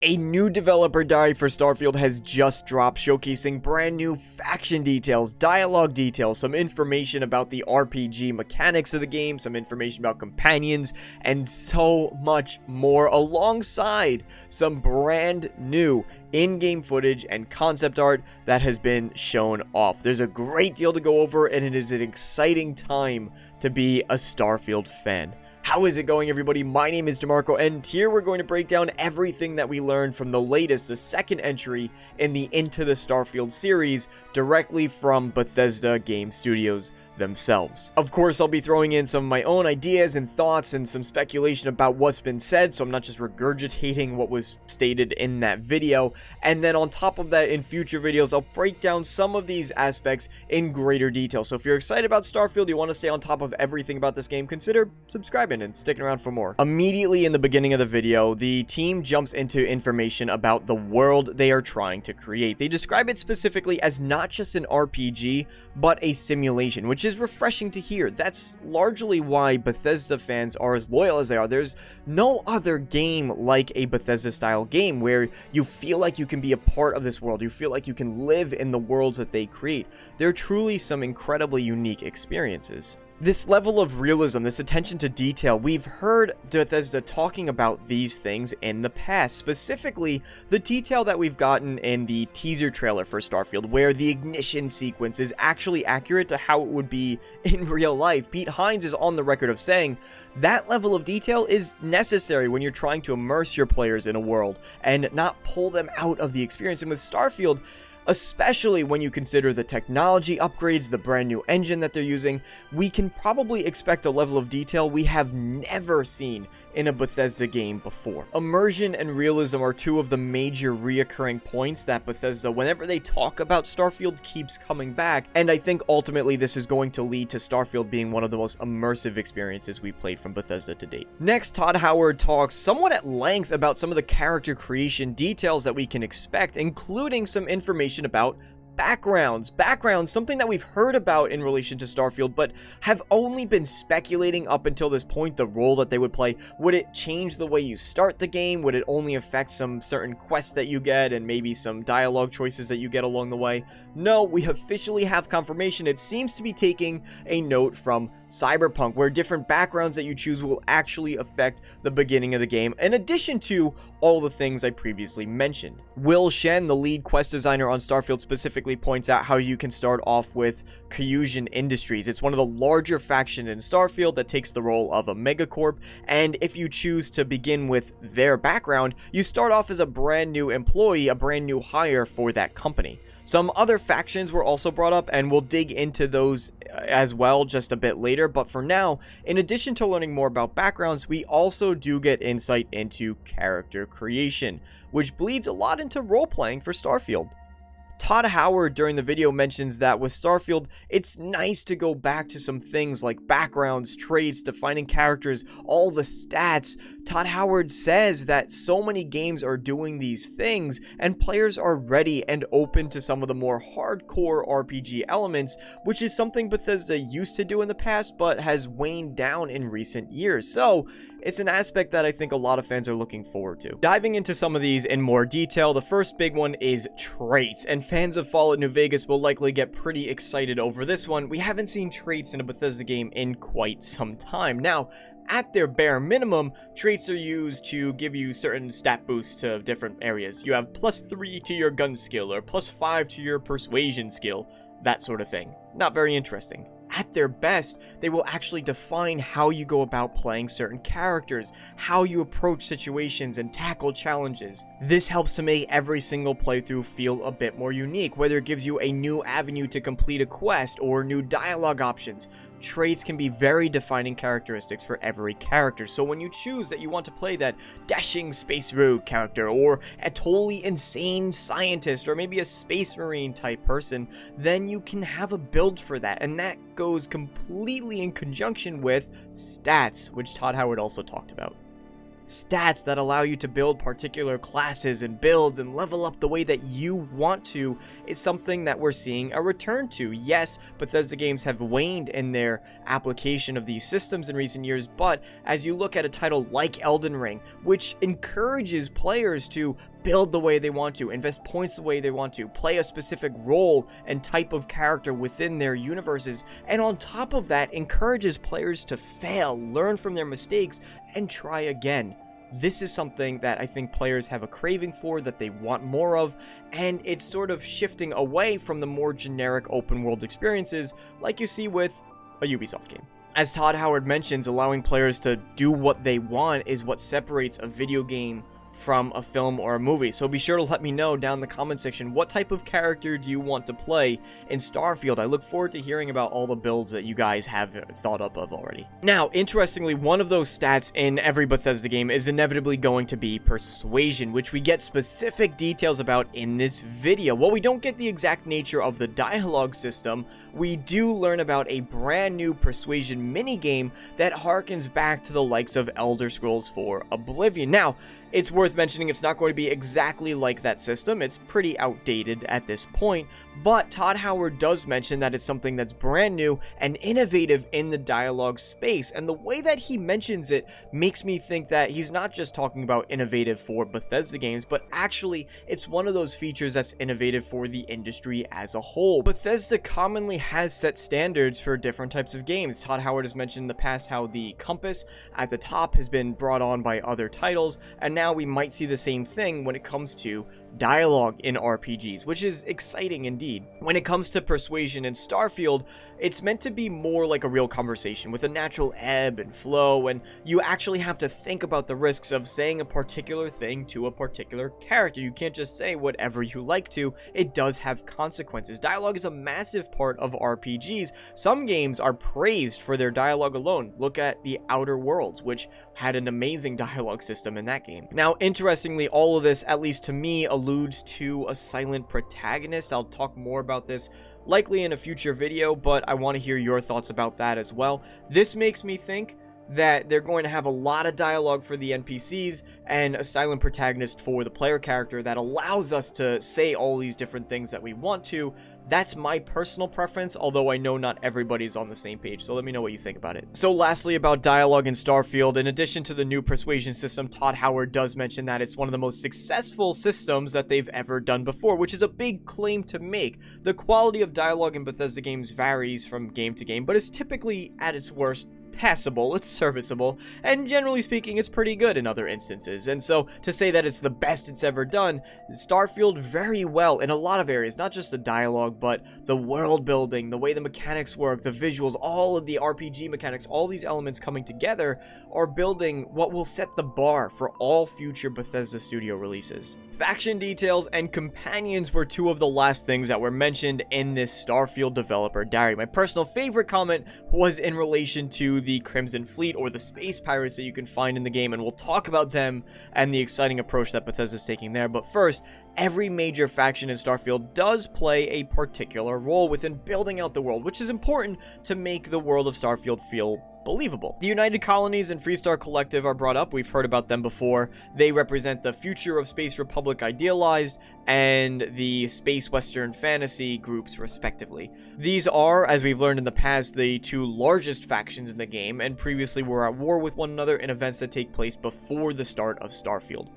A new developer diary for Starfield has just dropped, showcasing brand new faction details, dialogue details, some information about the RPG mechanics of the game, some information about companions, and so much more, alongside some brand new in-game footage and concept art that has been shown off. There's a great deal to go over, and it is an exciting time to be a Starfield fan. How is it going, everybody? My name is DeMarco, and here we're going to break down everything that we learned from the latest, the second entry in the Into the Starfield series, directly from Bethesda Game Studios themselves. Of course, I'll be throwing in some of my own ideas and thoughts and some speculation about what's been said, so I'm not just regurgitating what was stated in that video. And then on top of that, in future videos, I'll break down some of these aspects in greater detail. So if you're excited about Starfield, you want to stay on top of everything about this game, consider subscribing and sticking around for more. Immediately in the beginning of the video, the team jumps into information about the world they are trying to create. They describe it specifically as not just an RPG, but a simulation, which is refreshing to hear. That's largely why Bethesda fans are as loyal as they are. There's no other game like a Bethesda style game where you feel like you can be a part of this world. You feel like you can live in the worlds that they create. They're truly some incredibly unique experiences. This level of realism, this attention to detail, we've heard Bethesda talking about these things in the past. Specifically, the detail that we've gotten in the teaser trailer for Starfield, where the ignition sequence is actually accurate to how it would be in real life. Pete Hines is on the record of saying that level of detail is necessary when you're trying to immerse your players in a world and not pull them out of the experience. And with Starfield, especially when you consider the technology upgrades, the brand new engine that they're using, we can probably expect a level of detail we have never seen in a Bethesda game before. Immersion and realism are two of the major reoccurring points that Bethesda, whenever they talk about Starfield, keeps coming back, and I think ultimately this is going to lead to Starfield being one of the most immersive experiences we've played from Bethesda to date. Next, Todd Howard talks somewhat at length about some of the character creation details that we can expect, including some information about backgrounds, something that we've heard about in relation to Starfield, but have only been speculating up until this point, the role that they would play. Would it change the way you start the game? Would it only affect some certain quests that you get and maybe some dialogue choices that you get along the way? No, we officially have confirmation. It seems to be taking a note from Cyberpunk, where different backgrounds that you choose will actually affect the beginning of the game, in addition to all the things I previously mentioned. Will Shen, the lead quest designer on Starfield, specifically points out how you can start off with Persuasion Industries. It's one of the larger factions in Starfield that takes the role of a megacorp, and if you choose to begin with their background, you start off as a brand new employee, a brand new hire for that company. Some other factions were also brought up, and we'll dig into those as well just a bit later, but for now, in addition to learning more about backgrounds, we also do get insight into character creation, which bleeds a lot into role-playing for Starfield. Todd Howard during the video mentions that with Starfield, it's nice to go back to some things like backgrounds, traits, defining characters, all the stats. Todd Howard says that so many games are doing these things, and players are ready and open to some of the more hardcore RPG elements, which is something Bethesda used to do in the past, but has waned down in recent years. So it's an aspect that I think a lot of fans are looking forward to. Diving into some of these in more detail, the first big one is traits, and fans of Fallout New Vegas will likely get pretty excited over this one. We haven't seen traits in a Bethesda game in quite some time. Now, at their bare minimum, traits are used to give you certain stat boosts to different areas. You have +3 to your gun skill, or +5 to your persuasion skill, that sort of thing. Not very interesting. At their best, they will actually define how you go about playing certain characters, how you approach situations and tackle challenges. This helps to make every single playthrough feel a bit more unique, whether it gives you a new avenue to complete a quest or new dialogue options. Traits can be very defining characteristics for every character, so when you choose that you want to play that dashing space rogue character, or a totally insane scientist, or maybe a space marine type person, then you can have a build for that, and that goes completely in conjunction with stats, which Todd Howard also talked about. stats that allow you to build particular classes and builds and level up the way that you want to is something that we're seeing a return to. Yes, Bethesda games have waned in their application of these systems in recent years, but as you look at a title like Elden Ring, which encourages players to build the way they want to, invest points the way they want to, play a specific role and type of character within their universes, and on top of that, encourages players to fail, learn from their mistakes, and try again. This is something that I think players have a craving for, that they want more of, and it's sort of shifting away from the more generic open world experiences like you see with a Ubisoft game. As Todd Howard mentions, allowing players to do what they want is what separates a video game from a film or a movie. So be sure to let me know down in the comment section, what type of character do you want to play in Starfield? I look forward to hearing about all the builds that you guys have thought up of already. Now, interestingly, one of those stats in every Bethesda game is inevitably going to be Persuasion, which we get specific details about in this video. While we don't get the exact nature of the dialogue system, we do learn about a brand new Persuasion minigame that harkens back to the likes of Elder Scrolls IV Oblivion. Now, it's worth mentioning it's not going to be exactly like that system. It's pretty outdated at this point, but Todd Howard does mention that it's something that's brand new and innovative in the dialogue space, and the way that he mentions it makes me think that he's not just talking about innovative for Bethesda games, but actually it's one of those features that's innovative for the industry as a whole. Bethesda commonly has set standards for different types of games. Todd Howard has mentioned in the past how the compass at the top has been brought on by other titles, and now we might see the same thing when it comes to dialogue in RPGs, which is exciting indeed. When it comes to Persuasion in Starfield, it's meant to be more like a real conversation with a natural ebb and flow, and you actually have to think about the risks of saying a particular thing to a particular character. You can't just say whatever you like to. It does have consequences. Dialogue is a massive part of RPGs. Some games are praised for their dialogue alone. Look at The Outer Worlds, which had an amazing dialogue system in that game. Now, interestingly, all of this, at least to me, alludes to a silent protagonist. I'll talk more about this likely in a future video, but I want to hear your thoughts about that as well. This makes me think that they're going to have a lot of dialogue for the NPCs and a silent protagonist for the player character that allows us to say all these different things that we want to. That's my personal preference, although I know not everybody's on the same page, so let me know what you think about it. So lastly, about dialogue in Starfield, in addition to the new Persuasion system, Todd Howard does mention that it's one of the most successful systems that they've ever done before, which is a big claim to make. The quality of dialogue in Bethesda games varies from game to game, but it's typically, at its worst, passable, it's serviceable, and generally speaking, it's pretty good in other instances. And so to say that it's the best it's ever done, Starfield very well in a lot of areas, not just the dialogue, but the world building, the way the mechanics work, the visuals, all of the RPG mechanics, all these elements coming together are building what will set the bar for all future Bethesda Studio releases. Faction details and companions were two of the last things that were mentioned in this Starfield developer diary. My personal favorite comment was in relation to the Crimson Fleet, or the space pirates that you can find in the game, and we'll talk about them and the exciting approach that Bethesda's taking there. But first, every major faction in Starfield does play a particular role within building out the world, which is important to make the world of Starfield feel believable. The United Colonies and Freestar Collective are brought up. We've heard about them before. They represent the future of Space Republic idealized and the Space Western Fantasy groups respectively. These are, as we've learned in the past, the two largest factions in the game, and previously were at war with one another in events that take place before the start of Starfield.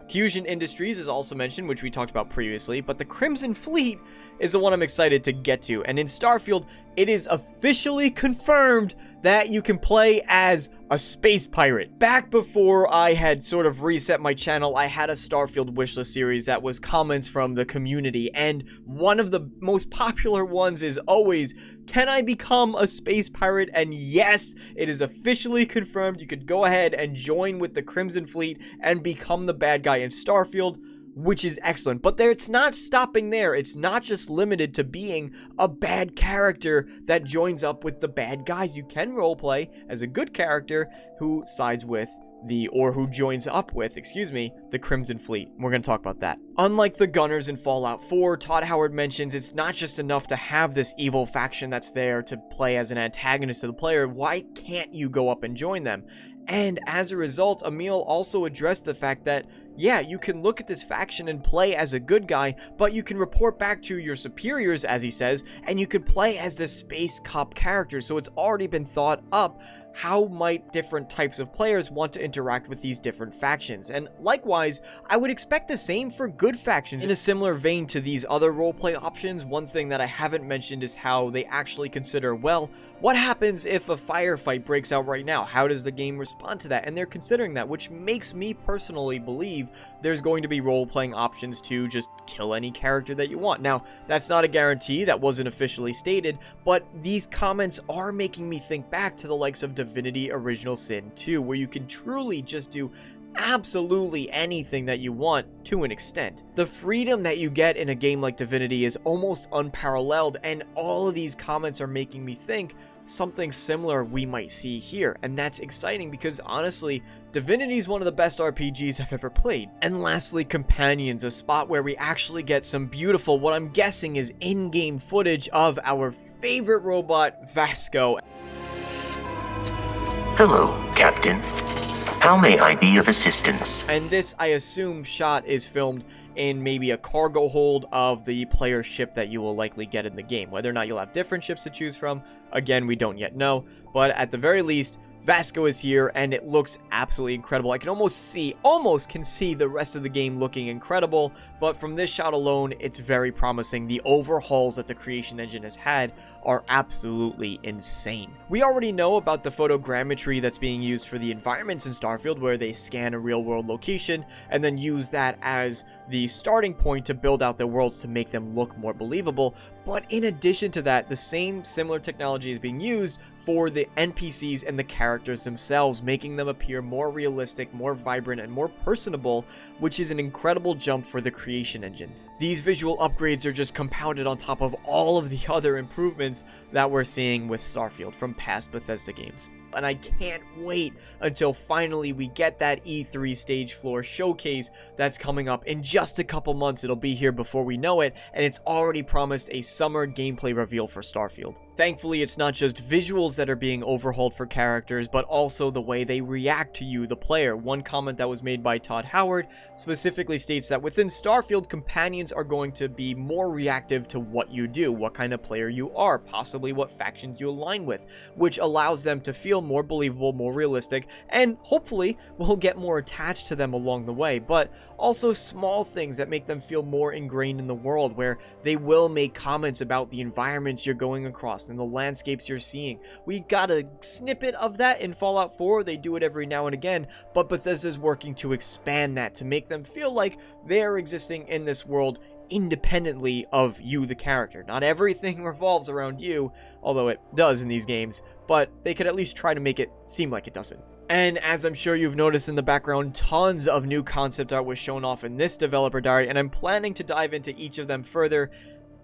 Fusion Industries is also mentioned, which we talked about previously, but the Crimson Fleet is the one I'm excited to get to. And in Starfield, it is officially confirmed that you can play as a space pirate. Back before I had sort of reset my channel, I had a Starfield wishlist series that was comments from the community, and one of the most popular ones is always, can I become a space pirate? And yes, it is officially confirmed. You could go ahead and join with the Crimson Fleet and become the bad guy in Starfield, which is excellent. But it's not stopping there. It's not just limited to being a bad character that joins up with the bad guys. You can roleplay as a good character who sides with who joins up with, the Crimson Fleet. We're going to talk about that. Unlike the Gunners in Fallout 4, Todd Howard mentions it's not just enough to have this evil faction that's there to play as an antagonist to the player. Why can't you go up and join them? And as a result, Emil also addressed the fact that, yeah, you can look at this faction and play as a good guy, but you can report back to your superiors, as he says, and you can play as the space cop character. So it's already been thought up how might different types of players want to interact with these different factions. And likewise, I would expect the same for good factions. In a similar vein to these other roleplay options, one thing that I haven't mentioned is how they actually consider, well, what happens if a firefight breaks out right now? How does the game respond to that? And they're considering that, which makes me personally believe there's going to be role-playing options to just kill any character that you want. Now, that's not a guarantee, that wasn't officially stated, but these comments are making me think back to the likes of Divinity Original Sin 2, where you can truly just do absolutely anything that you want to an extent. The freedom that you get in a game like Divinity is almost unparalleled, and all of these comments are making me think something similar we might see here, and that's exciting because honestly, Divinity is one of the best RPGs I've ever played. And lastly, companions, a spot where we actually get some beautiful, what I'm guessing is in-game footage of our favorite robot, Vasco. Hello, Captain. How may I be of assistance? And this, I assume, shot is filmed in maybe a cargo hold of the player ship that you will likely get in the game. Whether or not you'll have different ships to choose from, again, we don't yet know. But at the very least, Vasco is here, and it looks absolutely incredible. I can almost can see the rest of the game looking incredible, but from this shot alone, it's very promising. The overhauls that the creation engine has had are absolutely insane. We already know about the photogrammetry that's being used for the environments in Starfield, where they scan a real-world location and then use that as the starting point to build out their worlds to make them look more believable. But in addition to that, the same similar technology is being used for the NPCs and the characters themselves, making them appear more realistic, more vibrant, and more personable, which is an incredible jump for the creation engine. These visual upgrades are just compounded on top of all of the other improvements that we're seeing with Starfield from past Bethesda games. And I can't wait until finally we get that E3 stage floor showcase that's coming up in just a couple months. It'll be here before we know it, and it's already promised a summer gameplay reveal for Starfield. Thankfully, it's not just visuals that are being overhauled for characters, but also the way they react to you, the player. One comment that was made by Todd Howard specifically states that within Starfield, companions are going to be more reactive to what you do, what kind of player you are, possibly what factions you align with, which allows them to feel more believable, more realistic, and hopefully we'll get more attached to them along the way. But also small things that make them feel more ingrained in the world, where they will make comments about the environments you're going across and the landscapes you're seeing. We got a snippet of that in Fallout 4, they do it every now and again, but Bethesda's working to expand that to make them feel like they're existing in this world independently of you, the character. Not everything revolves around you, although it does in these games, but they could at least try to make it seem like it doesn't. And as I'm sure you've noticed in the background, tons of new concept art was shown off in this developer diary, and I'm planning to dive into each of them further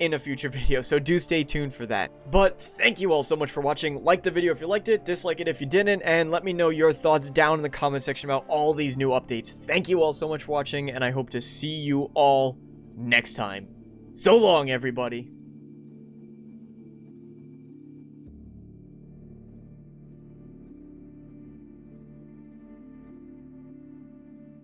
in a future video, so do stay tuned for that. But thank you all so much for watching. Like the video if you liked it, dislike it if you didn't, and let me know your thoughts down in the comment section about all these new updates. Thank you all so much for watching, and I hope to see you all next time. So long, everybody.